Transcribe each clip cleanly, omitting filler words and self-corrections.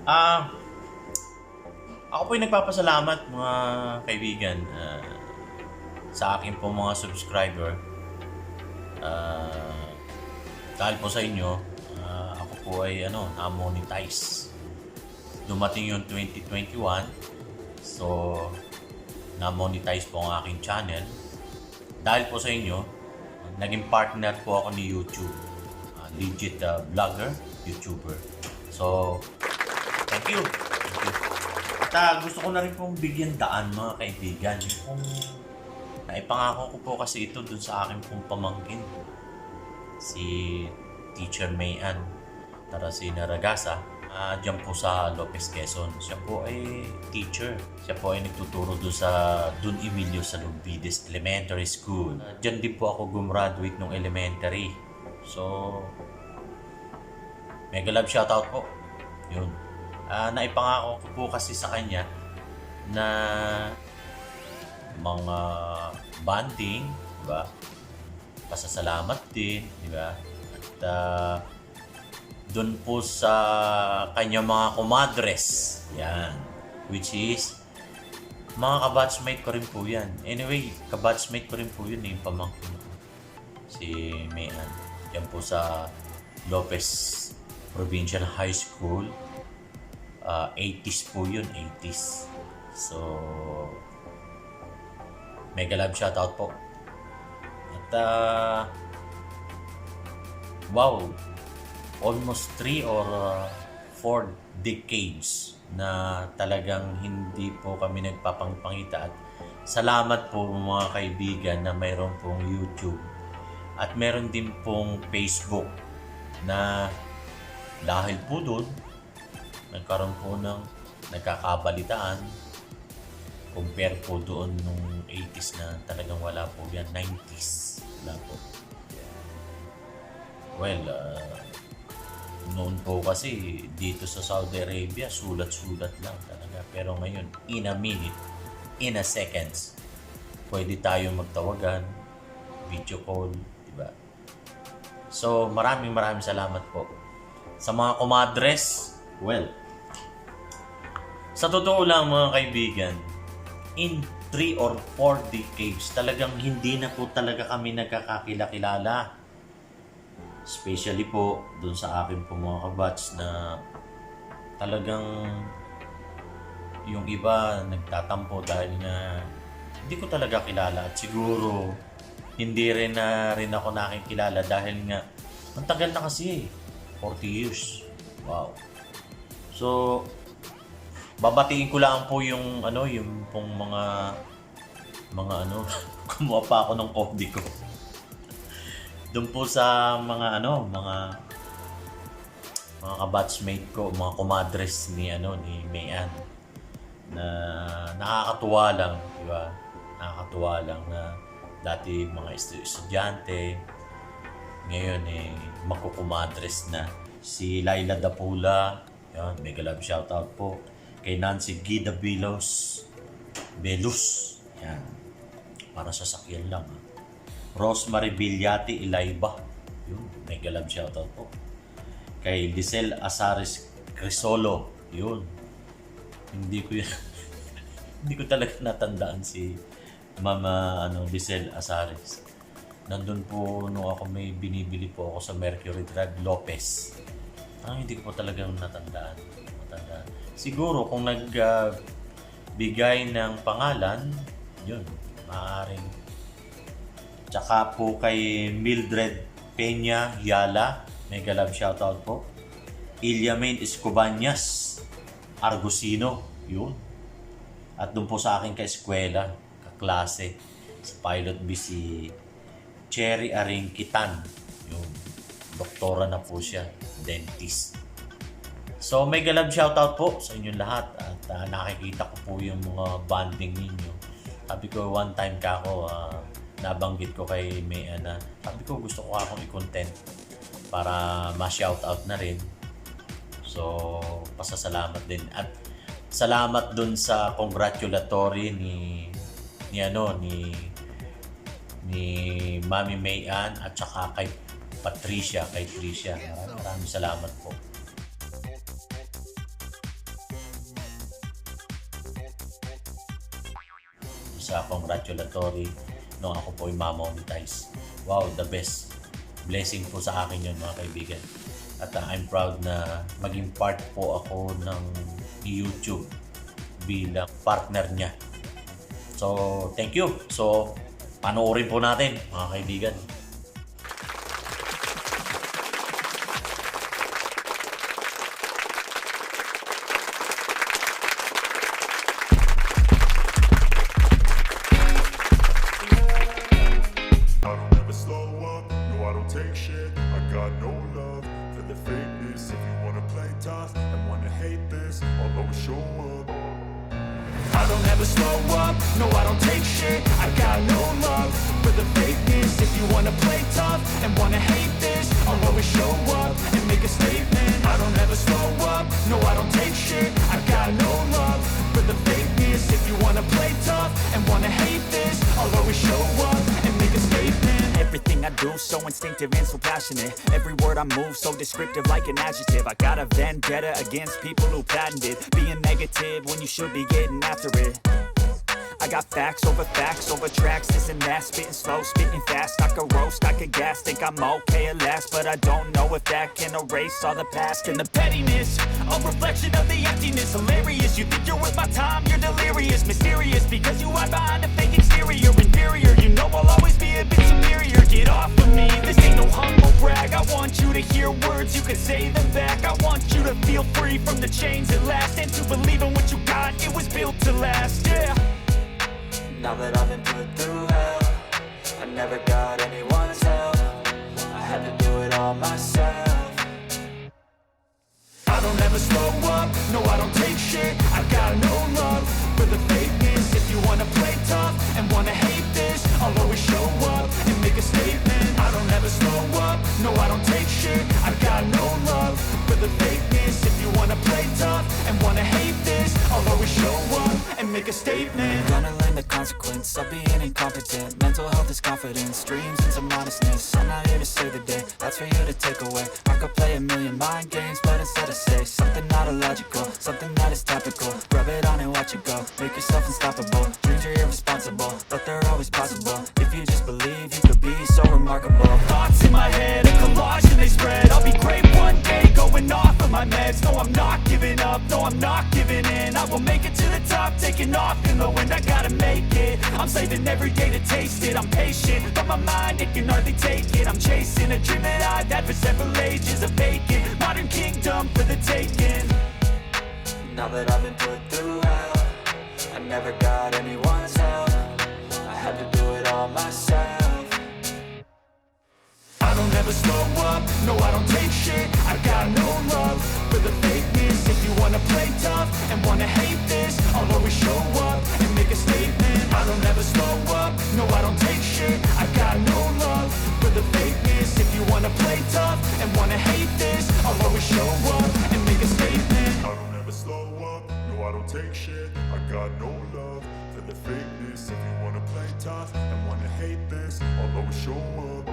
Ah, ako po'y nagpapasalamat mga kaibigan sa akin po mga subscriber. Ah, dahil po sa inyo, ako po ay na-monetize. Dumating yung 2021, so na-monetize po ang aking channel. Dahil po sa inyo, naging partner po ako ni YouTube. Legit vlogger, YouTuber. So, thank you. Thank you. At gusto ko na rin pong bigyan daan mga kaibigan. Kung naipangako ko po kasi ito dun sa aking pong pamangkin. Si Teacher Mayan Tarasina Ragasa. Diyan po sa Lopez, Quezon. Siya po ay teacher. Siya po ay nagtuturo doon sa Don Emilio Salumbides Elementary School. Diyan din po ako gumraduate nung elementary. So, mega love shoutout po. Yun. Naipangako ko po kasi sa kanya na mga bonding, di ba? Pasasalamat din, di ba? At doon po sa kanya mga kumadres, yan, which is mga kabatchmate ko rin po yan. Anyway, kabatchmate ko rin po yun yung pamangkin ko, si Mayan. Yan po sa Lopez Provincial High School. 80s po yun, 80s. So, mega love shoutout po. At wow, almost 3 or 4 decades na talagang hindi po kami nagpapangpangita. At salamat po mga kaibigan na mayroon pong YouTube at mayroon din pong Facebook na dahil po doon nagkaroon po ng nagkakabalitaan compare po doon nung 80s na talagang wala po yan. 90s wala po. Well, noon po kasi dito sa Saudi Arabia sulat-sulat lang talaga, pero ngayon in a minute, in a seconds pwede tayong magtawagan, video call, diba? So maraming salamat po sa mga kumadres. Well, sa totoo lang mga kaibigan, in 3 or 4 decades talagang hindi na po talaga kami nagkakakilala. Especially po doon sa akin po mga kabats na talagang yung iba nagtatampo dahil na hindi ko talaga kilala, at siguro hindi rin ako nakikilala dahil nga ang tagal na kasi 40 years. Wow. So babatiin ko lang po yung yung pong mga kumuha pa ako ng coffee ko. Doon po sa mga mga kabatchmate ko, mga kumadres ni ni Mayan, na nakakatuwa lang, di ba? Nakakatuwa lang na dati mga estudyante, ngayon magkukumadres na. Si Laila Dapula, yan, mega love shoutout po. Kay Nancy Gida Belus, yan, para sa sakyan lang. Rosemary Villati Ilayba, yun, mega love shoutout po. Kay Lisel Azares Crisolo, yun, hindi ko talaga natandaan si Mama Lisel Azares. Nandun po nung ako may binibili po ako sa Mercury Drive Lopez. Hindi ko po talagang natandaan. Siguro kung nagbigay ng pangalan, yun, maaaring. Tsaka po kay Mildred Peña Yala, mega love shoutout po. Ilyamin Escobanyas Argusino, yun. At doon po sa akin ka-eskwela, kaklase, sa Pilot B si Cherry Aringkitan, yun. Doktora na po siya, dentist. So mega love shoutout po sa inyong lahat, at nakikita ko po yung mga bonding ninyo. Sabi ko one time nabanggit ko kay Mayan na sabi ko gusto ko akong i-content para ma-shoutout na rin. So pasasalamat din, at salamat dun sa congratulatory ni Mami Mayan at saka kay Tricia. Maraming salamat po. sa congratulatory nung ako po ay ma-monetize. Wow, the best. Blessing po sa akin yun mga kaibigan. At I'm proud na maging part po ako ng YouTube bilang partner niya. So, thank you. So, panoorin po natin mga kaibigan. I don't ever slow up, no I don't take shit. I got no love for the fakeness. If you wanna play tough and wanna hate this, I'll always show up. I don't ever slow up, no I don't take shit. I got no love for the fakeness. If you wanna play tough and wanna hate this, I'll always show up and make a statement. I don't ever slow up, no I don't take shit. I got no love for the fakeness. If you wanna play tough and wanna hate this, I'll always show up and make a statement. Everything I do so instinctive and so passionate. Every word I move so descriptive like an adjective. I got a vendetta against people who patented being negative when you should be getting after it. I got facts over tracks, this and that. Spitting slow, spitting fast. I could roast, I could gas. Think I'm okay at last, but I don't know if that can erase all the past. And the pettiness, a reflection of the emptiness. Hilarious, you think you're worth my time, you're delirious. Mysterious, because you hide behind a fake exterior. Inferior, you know I'll always be a bit superior. Get off of me, this ain't no humble brag. I want you to hear words, you can say them back. I want you to feel free from the chains at last, and to believe in what you got, it was built to last, yeah. Now that I've been put through hell, I never got anyone's help. I had to do it all myself. I don't ever slow up, no I don't take shit. I got no love for the fakeness. If you wanna play tough and wanna hate this, I'll always show up and make a statement. I don't ever slow up, no I don't take shit. I got no love for the fakeness. If you wanna play tough and wanna hate this, I'll always show up and make a statement. Gonna learn the consequence of being incompetent. Mental health is confidence, dreams and some modestness. I'm not here to save the day, that's for you to take away. I could play a million mind games, but instead I say something not illogical, something that is topical. Rub it on and watch it go, make yourself unstoppable. Dreams are irresponsible, but they're always possible. If you just believe, you could be so remarkable. Thoughts in my head, a collage and they spread. I'll be great one day, going off of my meds. No, I'm not giving up, no, I'm not giving in. I will make it to the top, taking off in the wind. I gotta make it, I'm saving every day to taste it. I'm patient, but my mind, it can hardly take it. I'm chasing a dream that I've had for several ages. A vacant, modern kingdom for the taking. Now that I've been put through hell, I never got anyone's help. I had to do it all myself. I don't ever slow up, no I don't take shit. I got no love for the fakeness. If you wanna play tough and wanna hate this, I'll always show up and make a statement. I don't ever slow up, no I don't take shit. I got no love for the fakeness. If you wanna play tough and wanna hate this, I'll always show up and make a statement. I don't ever slow up, no I don't take shit. I got no love for the fakeness. If you wanna play tough and wanna hate this, I'll always show up.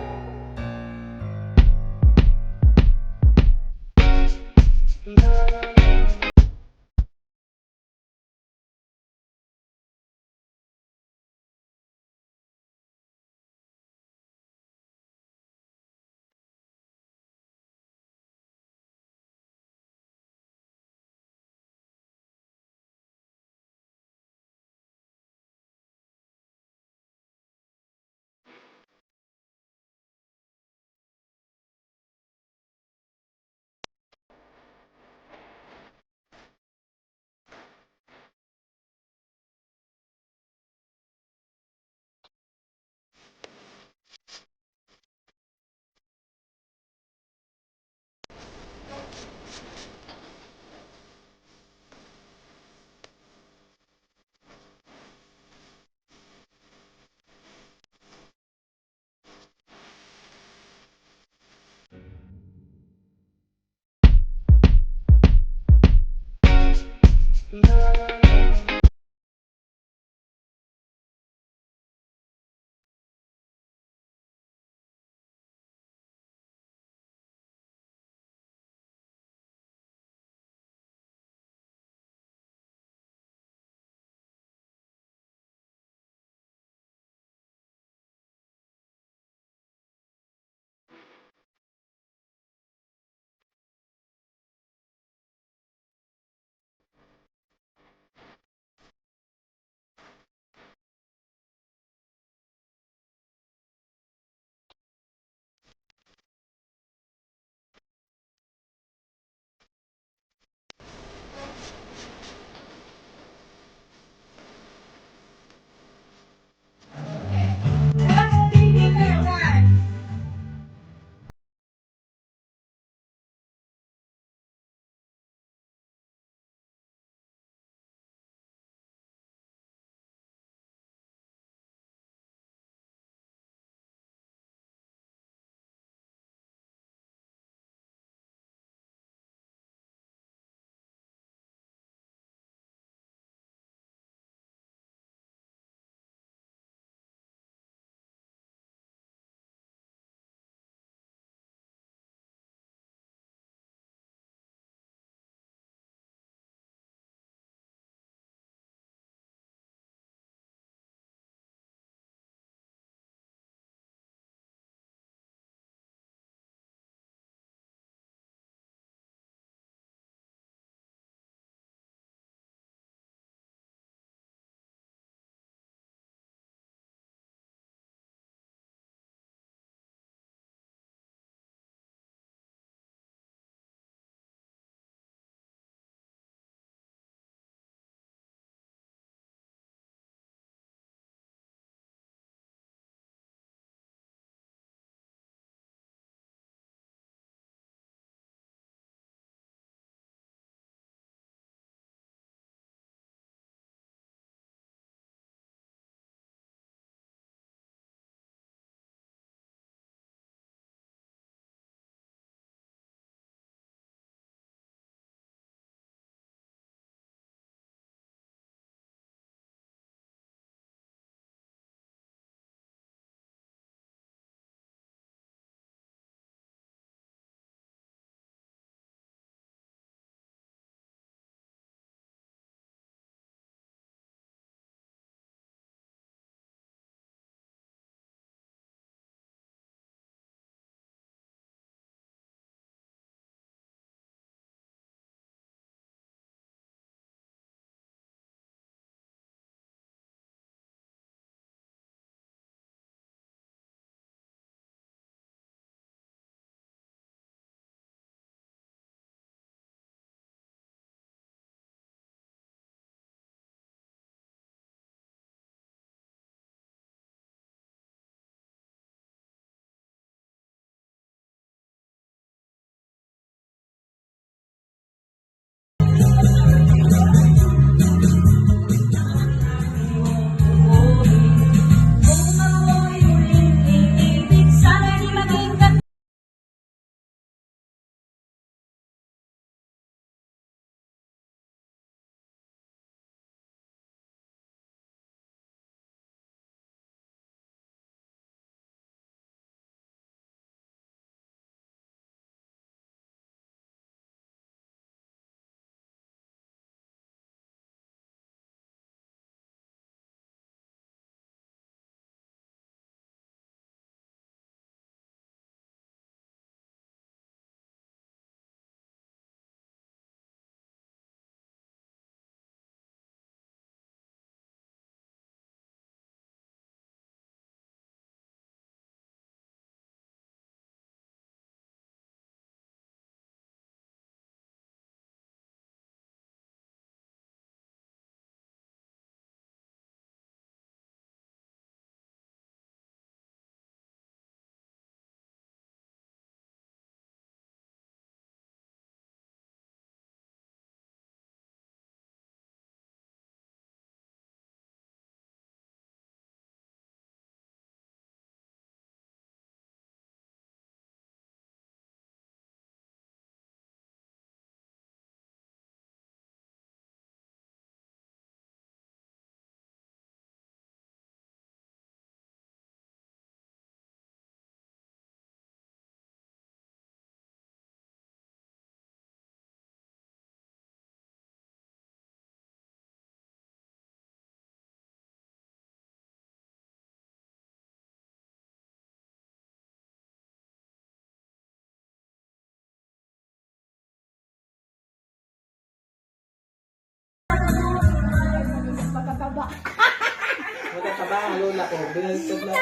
lola ko. Binaliktad lang.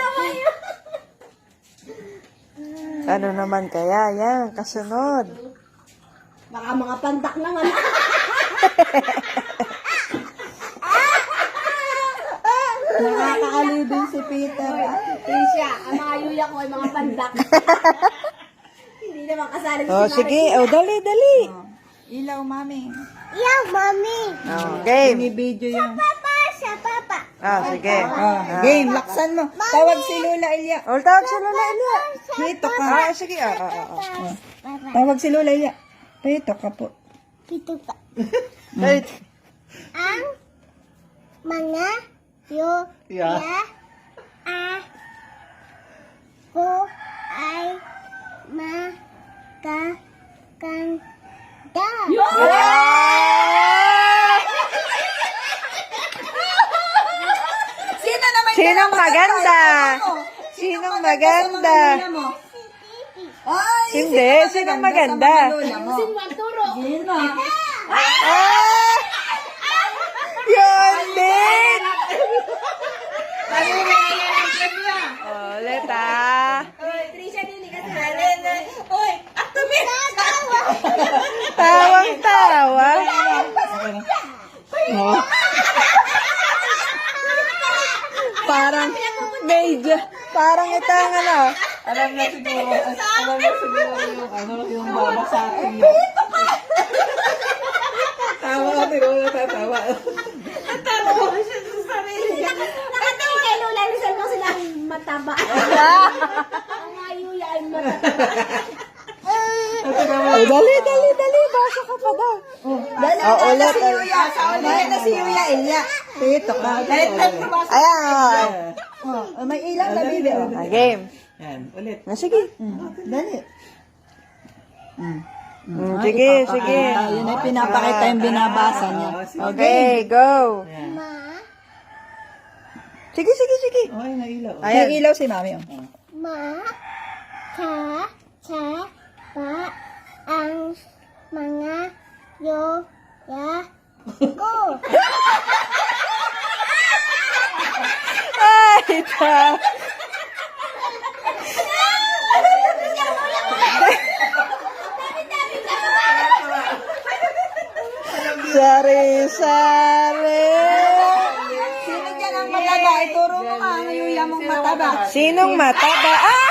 Ano naman kaya yan? Kasunod. Baka mga pandak naman. Nakakaaliw din si Peter. Tisha, ang mga yuya ko ay mga pandak. Hindi naman kasali Oh, si sige. Oh, dali, dali. Ilaw, mami. Yaw, mami. Oh, game. Binibidyo yung... Papa, siya, papa. Ah, sige. Game, laksan mo. Tawag si Lola Elia. Oh, tawag sa Lola Elia. Dito ka. Ah, sige. Tawag si Lola Elia. Dito ka po. Pito pa. Dali. Ang mga yuya ko ay magaganda. Sino naman Sinong maganda? Sinong maganda? Ay, Hindi, sinong maganda? Magturo. Ah! Yun din! Ulit ah. Trisha din kasi halin. Uy, at tumitas. Tawang-tawa. Parang medyo, parang itang ano. Alam na siguro yung ano, yung baba sa akin yun. Tawa ka, pero natatawa. Nakatawa kay Lola Rizal mo silang mataba. Ang mga yuya ay mataba. Oh, dali, dali, dali. Basa ka pa daw. dali. Oh, ulit. Si Yuya. Dahil na si Yuya Elia. Dito ka. Ayan. Oh, may ilaw na bibi. Oh. Ah, game. Yan, ulit. Ah, sige. Dali. Sige, sige. Yun ay pinapakita yung binabasa niya. Okay, go. Sige, sige, sige. Ay, nailaw. May ilaw si mami. Oh. Ba ang mga yuya ko. Ay, ta. Sari, sari. Sino dyan ang mataba? Ituro mo nga ang Yuya mong mataba. Sinong mataba? Ah!